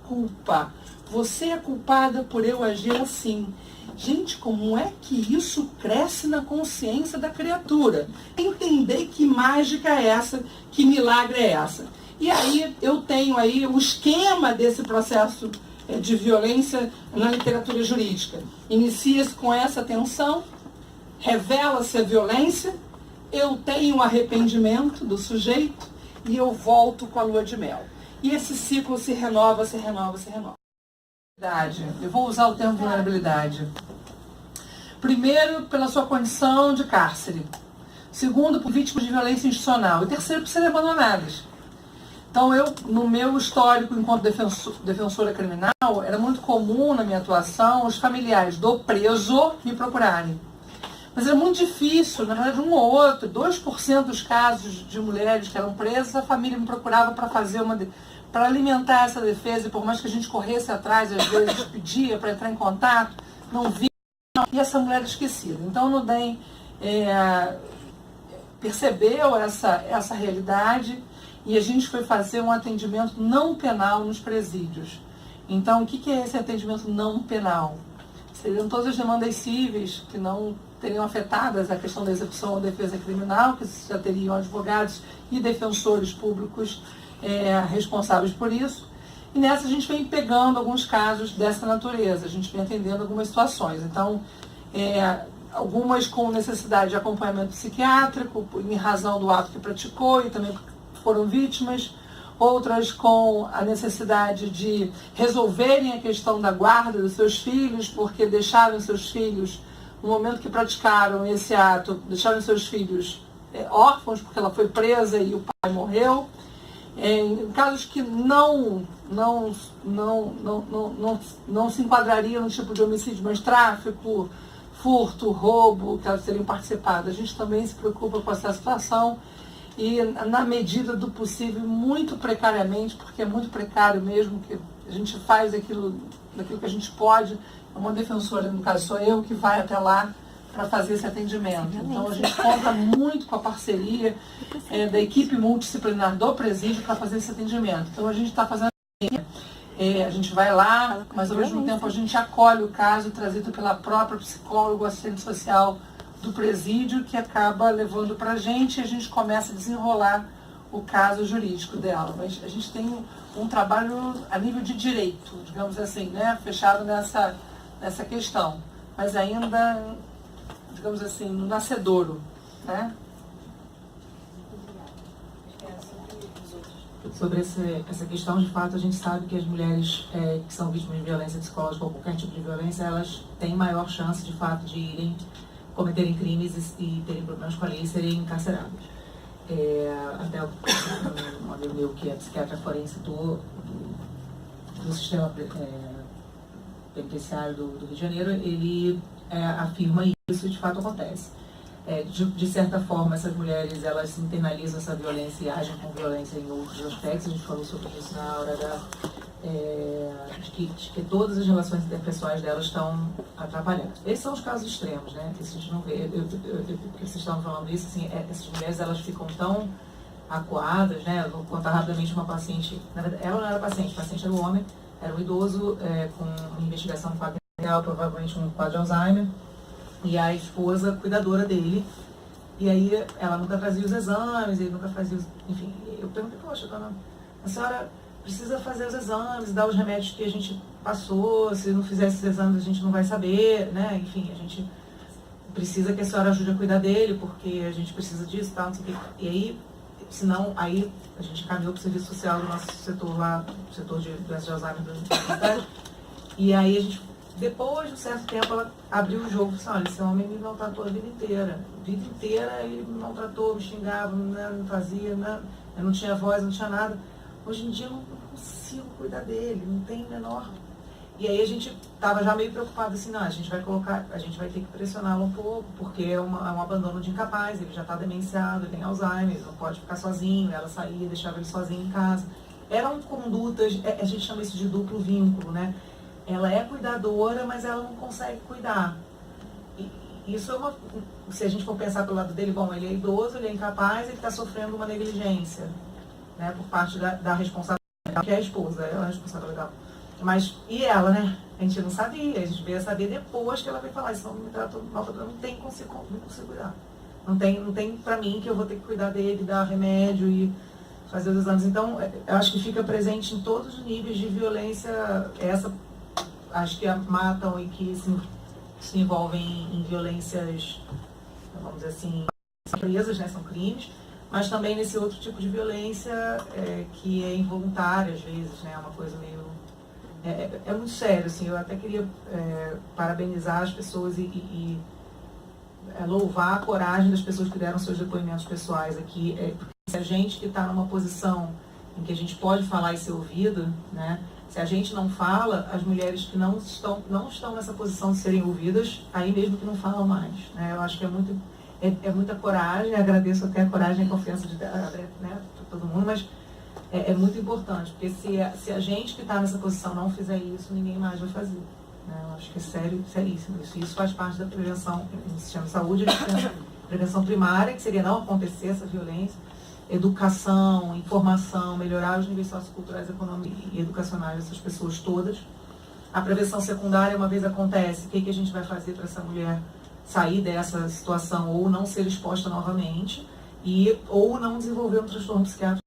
culpa. Você é culpada por eu agir assim. Gente, como é que isso cresce na consciência da criatura? Entender que mágica é essa, que milagre é essa. E aí eu tenho aí o esquema desse processo de violência na literatura jurídica. Inicia-se com essa tensão, revela-se a violência, eu tenho um arrependimento do sujeito e eu volto com a lua de mel. E esse ciclo se renova, se renova, se renova. Eu vou usar o termo vulnerabilidade. Primeiro, pela sua condição de cárcere. Segundo, por vítimas de violência institucional. E terceiro, por serem abandonadas. Então, eu, no meu histórico enquanto defensora criminal, era muito comum na minha atuação os familiares do preso me procurarem. Mas era muito difícil, na verdade, um ou outro, 2% dos casos de mulheres que eram presas, a família me procurava para fazer para alimentar essa defesa, e por mais que a gente corresse atrás, às vezes pedia para entrar em contato, não via, e essa mulher era esquecida. Então, o NUDEM percebeu essa realidade e a gente foi fazer um atendimento não penal nos presídios. Então, o que é esse atendimento não penal? Seriam todas as demandas cíveis que não teriam afetadas a questão da execução ou defesa criminal, que já teriam advogados e defensores públicos responsáveis por isso. E nessa a gente vem pegando alguns casos dessa natureza, a gente vem atendendo algumas situações. Então, algumas com necessidade de acompanhamento psiquiátrico, em razão do ato que praticou e também foram vítimas, outras com a necessidade de resolverem a questão da guarda dos seus filhos, porque deixaram seus filhos, no momento que praticaram esse ato, deixaram seus filhos órfãos, porque ela foi presa e o pai morreu. Em casos que não se enquadrariam no tipo de homicídio, mas tráfico, furto, roubo, que elas teriam participado. A gente também se preocupa com essa situação e, na medida do possível, muito precariamente, porque é muito precário mesmo, que a gente faz daquilo que a gente pode. Uma defensora, no caso sou eu, que vai até lá para fazer esse atendimento. Então, a gente conta muito com a parceria da equipe multidisciplinar do presídio para fazer esse atendimento. Então, a gente está fazendo a gente vai lá, mas ao mesmo tempo a gente acolhe o caso trazido pela própria psicóloga, assistente social do presídio, que acaba levando para a gente começa a desenrolar o caso jurídico dela. Mas a gente tem um trabalho a nível de direito, digamos assim, né, fechado nessa questão, mas ainda, digamos assim, no nascedouro, né? Sobre essa questão, de fato, a gente sabe que as mulheres que são vítimas de violência psicológica ou qualquer tipo de violência, elas têm maior chance, de fato, de irem cometerem crimes e terem problemas com a lei e serem encarceradas. Até um amigo meu que é psiquiatra forense do sistema penitenciário do Rio de Janeiro, ele afirma isso, de fato acontece. De certa forma, essas mulheres, elas internalizam essa violência e agem com violência em outros aspectos. A gente falou sobre isso na hora de que todas as relações interpessoais delas estão atrapalhadas. Esses são os casos extremos, né? Que a gente não vê. Porque vocês estavam falando isso, assim, essas mulheres, elas ficam tão acuadas, né? Eu vou contar rapidamente uma paciente. Na verdade, ela não era paciente, o paciente era um homem, era um idoso com uma investigação de quadro renal, provavelmente um quadro de Alzheimer. E a esposa cuidadora dele, e aí ela nunca trazia os exames, ele nunca fazia enfim, eu perguntei, poxa, dona, a senhora precisa fazer os exames, dar os remédios que a gente passou, se não fizer esses exames a gente não vai saber, né, enfim, a gente precisa que a senhora ajude a cuidar dele, porque a gente precisa disso, tal, não sei o quê. E aí, senão, aí a gente caminhou para o serviço social do nosso setor lá, setor de doenças de Alzheimer da universidade, e aí a gente, depois de um certo tempo, ela abriu o jogo e disse, olha, esse homem me maltratou a vida inteira. A vida inteira ele me maltratou, me xingava, não fazia, eu não tinha voz, não tinha nada. Hoje em dia eu não consigo cuidar dele, não tem menor. E aí a gente estava já meio preocupado, assim, não, a gente vai ter que pressioná-lo um pouco, porque é um abandono de incapaz, ele já está demenciado, ele tem Alzheimer, ele não pode ficar sozinho, ela saía, deixava ele sozinho em casa. Eram condutas, a gente chama isso de duplo vínculo, né? Ela é cuidadora, mas ela não consegue cuidar. E isso é se a gente for pensar pelo lado dele, bom, ele é idoso, ele é incapaz, ele está sofrendo uma negligência, né, por parte da responsável legal, que é a esposa, ela é a responsável legal. Mas, e ela, né? A gente não sabia, a gente veio a saber depois que ela veio falar, isso não me tratou mal, não tem como você cuidar. Não tem pra mim que eu vou ter que cuidar dele, dar remédio e fazer os exames. Então, eu acho que fica presente em todos os níveis de violência, acho que a matam e que se envolvem em violências, vamos dizer assim, presas, né, são crimes, mas também nesse outro tipo de violência que é involuntária às vezes, né, uma coisa meio... É muito sério, assim, eu até queria parabenizar as pessoas e louvar a coragem das pessoas que deram seus depoimentos pessoais aqui, porque se a gente que está numa posição em que a gente pode falar e ser ouvido, né, se a gente não fala, as mulheres que não estão nessa posição de serem ouvidas, aí mesmo que não falam mais, né, eu acho que é muita coragem, agradeço até a coragem e a confiança de todo mundo, mas é muito importante, porque se a gente que está nessa posição não fizer isso, ninguém mais vai fazer. Né? Eu acho que é seríssimo isso. Isso faz parte da prevenção no sistema de saúde, a gente pensa prevenção primária, que seria não acontecer essa violência, educação, informação, melhorar os níveis socioculturais, econômicos e educacionais dessas pessoas todas. A prevenção secundária, uma vez acontece, o que a gente vai fazer para essa mulher sair dessa situação ou não ser exposta novamente ou não desenvolver um transtorno psiquiátrico